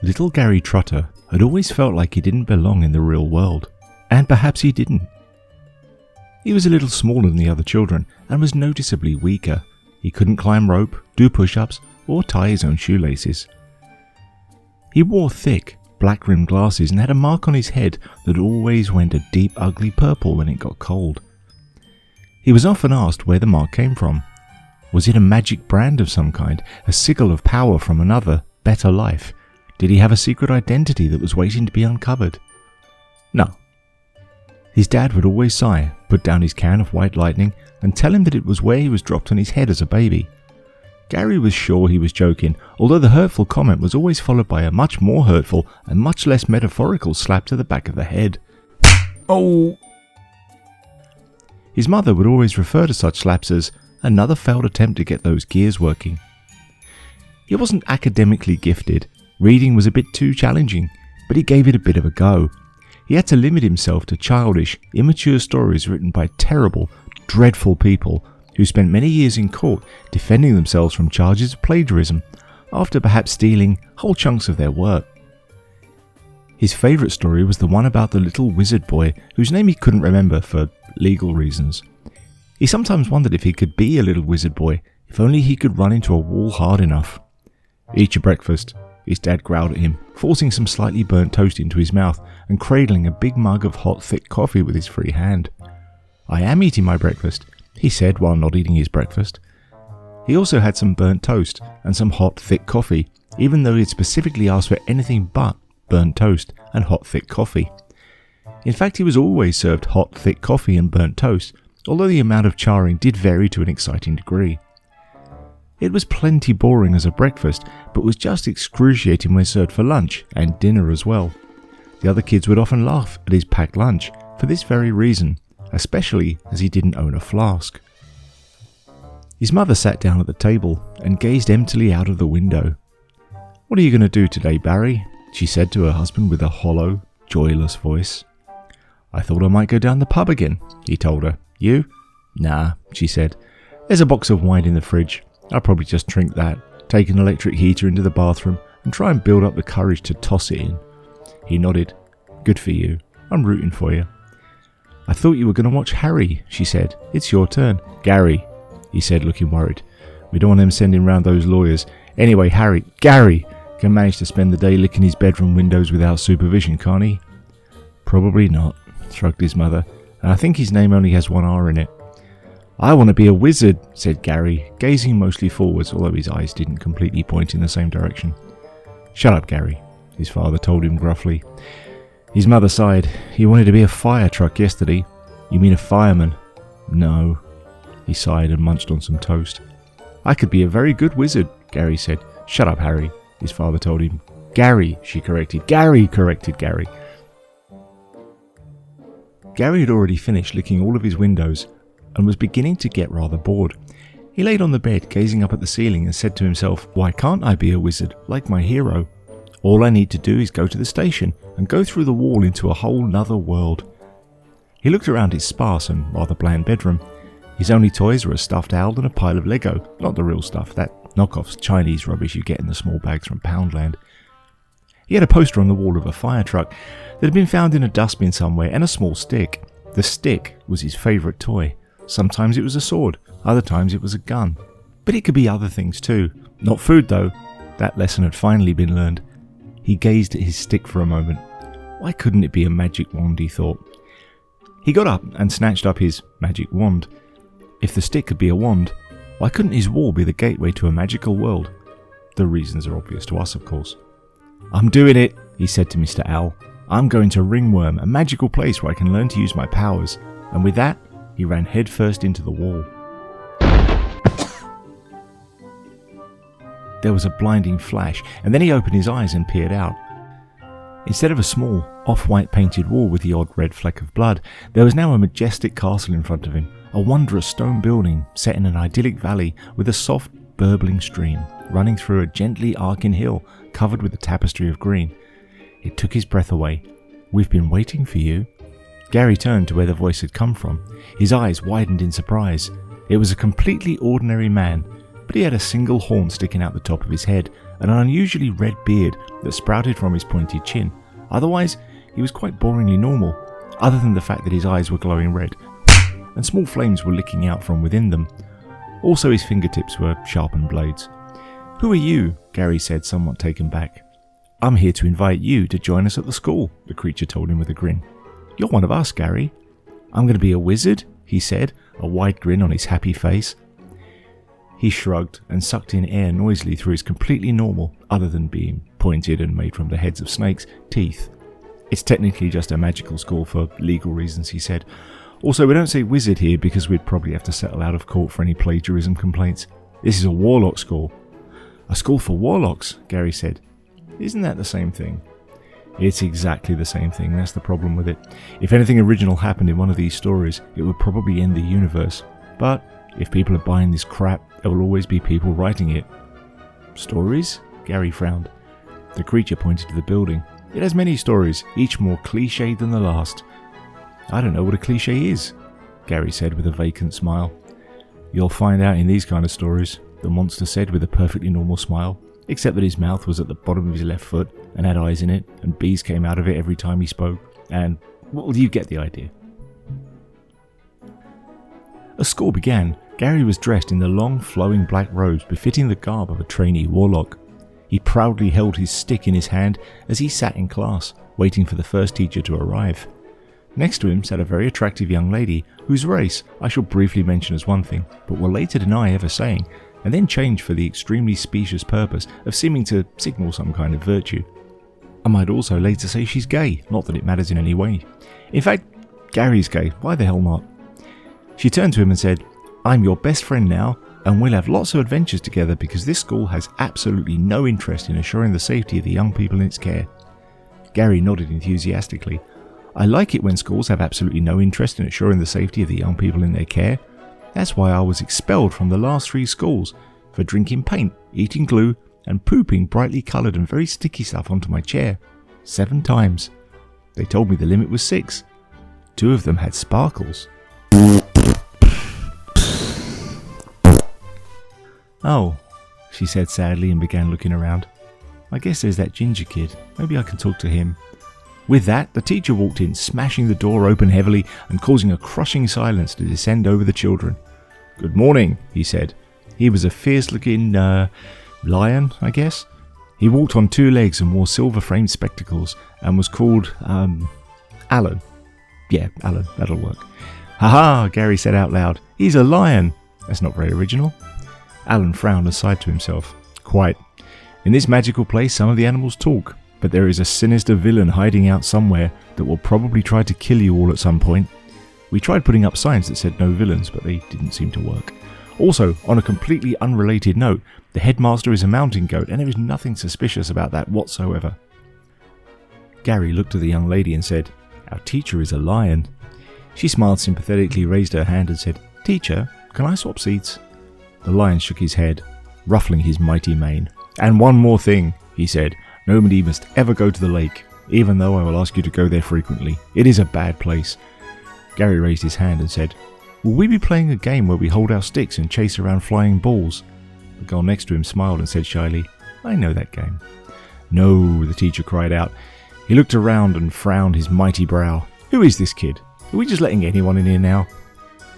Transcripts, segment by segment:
Little Gary Trotter had always felt like he didn't belong in the real world, and perhaps he didn't. He was a little smaller than the other children and was noticeably weaker. He couldn't climb rope, do push-ups, or tie his own shoelaces. He wore thick, black-rimmed glasses and had a mark on his head that always went a deep, ugly purple when it got cold. He was often asked where the mark came from. Was it a magic brand of some kind, a sigil of power from another, better life? Did he have a secret identity that was waiting to be uncovered? No. His dad would always sigh, put down his can of white lightning, and tell him that it was where he was dropped on his head as a baby. Gary was sure he was joking, although the hurtful comment was always followed by a much more hurtful and much less metaphorical slap to the back of the head. Oh! His mother would always refer to such slaps as another failed attempt to get those gears working. He wasn't academically gifted. Reading was a bit too challenging, but he gave it a bit of a go. He had to limit himself to childish, immature stories written by terrible, dreadful people who spent many years in court defending themselves from charges of plagiarism, after perhaps stealing whole chunks of their work. His favourite story was the one about the little wizard boy whose name he couldn't remember for legal reasons. He sometimes wondered if he could be a little wizard boy, if only he could run into a wall hard enough. "Eat your breakfast," his dad growled at him, forcing some slightly burnt toast into his mouth and cradling a big mug of hot, thick coffee with his free hand. "I am eating my breakfast," he said while not eating his breakfast. He also had some burnt toast and some hot, thick coffee, even though he had specifically asked for anything but burnt toast and hot, thick coffee. In fact, he was always served hot, thick coffee and burnt toast, although the amount of charring did vary to an exciting degree. It was plenty boring as a breakfast, but was just excruciating when served for lunch and dinner as well. The other kids would often laugh at his packed lunch for this very reason, especially as he didn't own a flask. His mother sat down at the table and gazed emptily out of the window. "What are you going to do today, Barry?" she said to her husband with a hollow, joyless voice. "I thought I might go down the pub again," he told her. "You?" "Nah," she said. "There's a box of wine in the fridge. I'll probably just drink that, take an electric heater into the bathroom and try and build up the courage to toss it in." He nodded. "Good for you. I'm rooting for you." "I thought you were going to watch Harry," she said. "It's your turn." "Gary," he said, looking worried. "We don't want them sending round those lawyers. Anyway, Gary can manage to spend the day licking his bedroom windows without supervision, can't he?" "Probably not," shrugged his mother, "and I think his name only has one R in it." "I want to be a wizard," said Gary, gazing mostly forwards, although his eyes didn't completely point in the same direction. "Shut up, Gary," his father told him gruffly. His mother sighed. "He wanted to be a fire truck yesterday." "You mean a fireman?" "No." He sighed and munched on some toast. "I could be a very good wizard," Gary said. "Shut up, Harry," his father told him. "Gary," she corrected. "Gary," corrected Gary. Gary had already finished licking all of his windows and was beginning to get rather bored. He laid on the bed, gazing up at the ceiling, and said to himself, "Why can't I be a wizard, like my hero? All I need to do is go to the station and go through the wall into a whole nother world." He looked around his sparse and rather bland bedroom. His only toys were a stuffed owl and a pile of Lego, not the real stuff, that knockoff Chinese rubbish you get in the small bags from Poundland. He had a poster on the wall of a fire truck that had been found in a dustbin somewhere, and a small stick. The stick was his favourite toy. Sometimes it was a sword, other times it was a gun. But it could be other things too. Not food though. That lesson had finally been learned. He gazed at his stick for a moment. Why couldn't it be a magic wand, he thought. He got up and snatched up his magic wand. If the stick could be a wand, why couldn't his wall be the gateway to a magical world? The reasons are obvious to us, of course. "I'm doing it," he said to Mr. Owl. "I'm going to Ringworm, a magical place where I can learn to use my powers." And with that, he ran headfirst into the wall. There was a blinding flash, and then he opened his eyes and peered out. Instead of a small, off-white painted wall with the odd red fleck of blood, there was now a majestic castle in front of him, a wondrous stone building set in an idyllic valley with a soft, burbling stream running through a gently arcing hill covered with a tapestry of green. It took his breath away. "We've been waiting for you." Gary turned to where the voice had come from. His eyes widened in surprise. It was a completely ordinary man, but he had a single horn sticking out the top of his head, and an unusually red beard that sprouted from his pointed chin. Otherwise, he was quite boringly normal, other than the fact that his eyes were glowing red, and small flames were licking out from within them. Also, his fingertips were sharpened blades. "Who are you?" Gary said, somewhat taken back. "I'm here to invite you to join us at the school," the creature told him with a grin. "You're one of us, Gary." "I'm going to be a wizard," he said, a wide grin on his happy face. He shrugged and sucked in air noisily through his completely normal, other than being pointed and made from the heads of snakes, teeth. "It's technically just a magical school for legal reasons," he said. "Also, we don't say wizard here because we'd probably have to settle out of court for any plagiarism complaints. This is a warlock school." "A school for warlocks," Gary said. "Isn't that the same thing?" "It's exactly the same thing, that's the problem with it. If anything original happened in one of these stories, it would probably end the universe. But if people are buying this crap, there will always be people writing it." "Stories?" Gary frowned. The creature pointed to the building. "It has many stories, each more cliched than the last." "I don't know what a cliche is," Gary said with a vacant smile. "You'll find out in these kind of stories," the monster said with a perfectly normal smile, except that his mouth was at the bottom of his left foot and had eyes in it, and bees came out of it every time he spoke, and, well, you get the idea. As school began, Gary was dressed in the long, flowing black robes befitting the garb of a trainee warlock. He proudly held his stick in his hand as he sat in class, waiting for the first teacher to arrive. Next to him sat a very attractive young lady, whose race I shall briefly mention as one thing, but will later deny ever saying, and then change for the extremely specious purpose of seeming to signal some kind of virtue. I might also later say she's gay, not that it matters in any way. In fact, Gary's gay, why the hell not? She turned to him and said, "I'm your best friend now, and we'll have lots of adventures together because this school has absolutely no interest in assuring the safety of the young people in its care." Gary nodded enthusiastically. "I like it when schools have absolutely no interest in assuring the safety of the young people in their care. That's why I was expelled from the last 3 schools for drinking paint, eating glue, and pooping brightly coloured and very sticky stuff onto my chair. 7 times. They told me the limit was 6. 2 of them had sparkles." "Oh," she said sadly and began looking around. "I guess there's that ginger kid. Maybe I can talk to him." With that, the teacher walked in, smashing the door open heavily and causing a crushing silence to descend over the children. "Good morning," he said. He was a fierce-looking, lion, I guess. He walked on 2 legs and wore silver-framed spectacles and was called, Alan. Yeah, Alan, that'll work. "Ha-ha," Gary said out loud. "He's a lion." That's not very original. Alan frowned and sighed to himself. "Quite. In this magical place, some of the animals talk. But there is a sinister villain hiding out somewhere that will probably try to kill you all at some point. We tried putting up signs that said no villains, but they didn't seem to work. Also, on a completely unrelated note, the headmaster is a mountain goat, and there is nothing suspicious about that whatsoever." Gary looked at the young lady and said, "Our teacher is a lion." She smiled sympathetically, raised her hand and said, "Teacher, can I swap seats?" The lion shook his head, ruffling his mighty mane. "And one more thing," he said. "Nobody must ever go to the lake, even though I will ask you to go there frequently. It is a bad place." Gary raised his hand and said, "Will we be playing a game where we hold our sticks and chase around flying balls?" The girl next to him smiled and said shyly, "I know that game." "No," the teacher cried out. He looked around and frowned his mighty brow. "Who is this kid? Are we just letting anyone in here now?"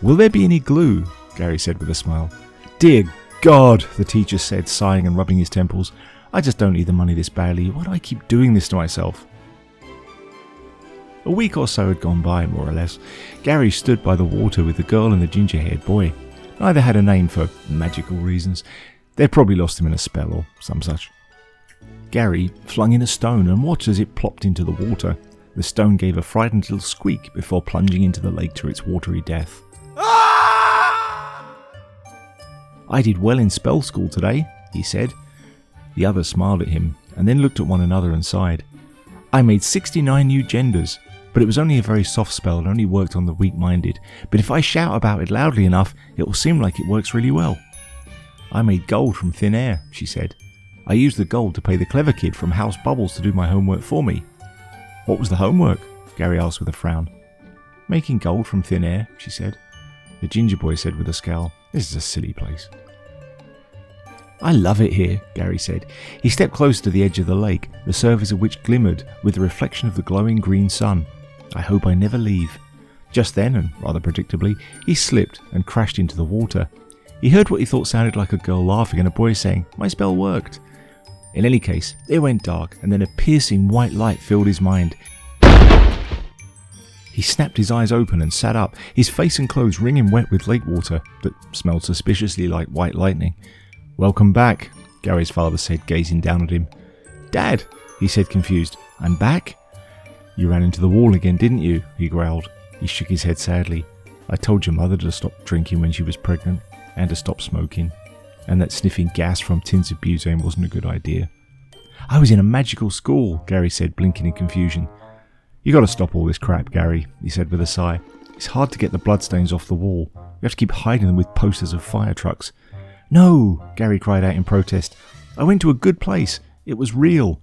"Will there be any glue?" Gary said with a smile. "Dear God," the teacher said, sighing and rubbing his temples. "I just don't need the money this badly. Why do I keep doing this to myself?" A week or so had gone by, more or less. Gary stood by the water with the girl and the ginger-haired boy. Neither had a name for magical reasons. They'd probably lost him in a spell or some such. Gary flung in a stone and watched as it plopped into the water. The stone gave a frightened little squeak before plunging into the lake to its watery death. "I did well in spell school today," he said. The others smiled at him and then looked at one another and sighed. "I made 69 new genders, but it was only a very soft spell and only worked on the weak-minded. But if I shout about it loudly enough, it will seem like it works really well." "I made gold from thin air," she said. "I used the gold to pay the clever kid from House Bubbles to do my homework for me." "What was the homework?" Gary asked with a frown. "Making gold from thin air," she said. The ginger boy said with a scowl, "This is a silly place." I love it here, Gary said. He stepped close to the edge of the lake, the surface of which glimmered with the reflection of the glowing green sun. I hope I never leave. Just then, and rather predictably, he slipped and crashed into the water. He heard what he thought sounded like a girl laughing and a boy saying, "My spell worked." In any case, it went dark, and then a piercing white light filled his mind. He snapped his eyes open and sat up, his face and clothes wringing wet with lake water that smelled suspiciously like white lightning. "Welcome back," Gary's father said, gazing down at him. "Dad," he said, confused. "I'm back?" "You ran into the wall again, didn't you?" he growled. He shook his head sadly. "I told your mother to stop drinking when she was pregnant, and to stop smoking, and that sniffing gas from tins of butane wasn't a good idea." "I was in a magical school," Gary said, blinking in confusion. "You gotta stop all this crap, Gary," he said with a sigh. "It's hard to get the bloodstains off the wall. You have to keep hiding them with posters of fire trucks." "No," Gary cried out in protest. "I went to a good place. It was real."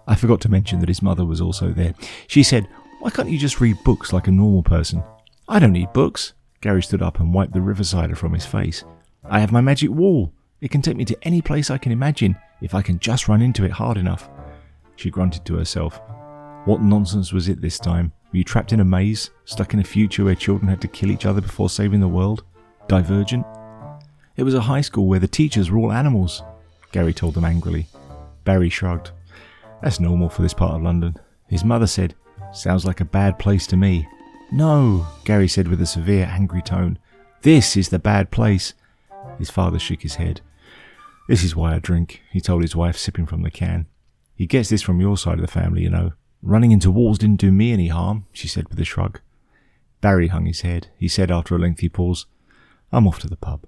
I forgot to mention that his mother was also there. She said, "Why can't you just read books like a normal person?" "I don't need books." Gary stood up and wiped the riverside from his face. "I have my magic wall. It can take me to any place I can imagine, if I can just run into it hard enough." She grunted to herself. What nonsense was it this time? Were you trapped in a maze, stuck in a future where children had to kill each other before saving the world? Divergent? "It was a high school where the teachers were all animals," Gary told them angrily. Barry shrugged. "That's normal for this part of London." His mother said, "Sounds like a bad place to me." "No," Gary said with a severe, angry tone. "This is the bad place." His father shook his head. "This is why I drink," he told his wife, sipping from the can. "He gets this from your side of the family, you know. Running into walls didn't do me any harm," she said with a shrug. Barry hung his head. He said after a lengthy pause, "I'm off to the pub."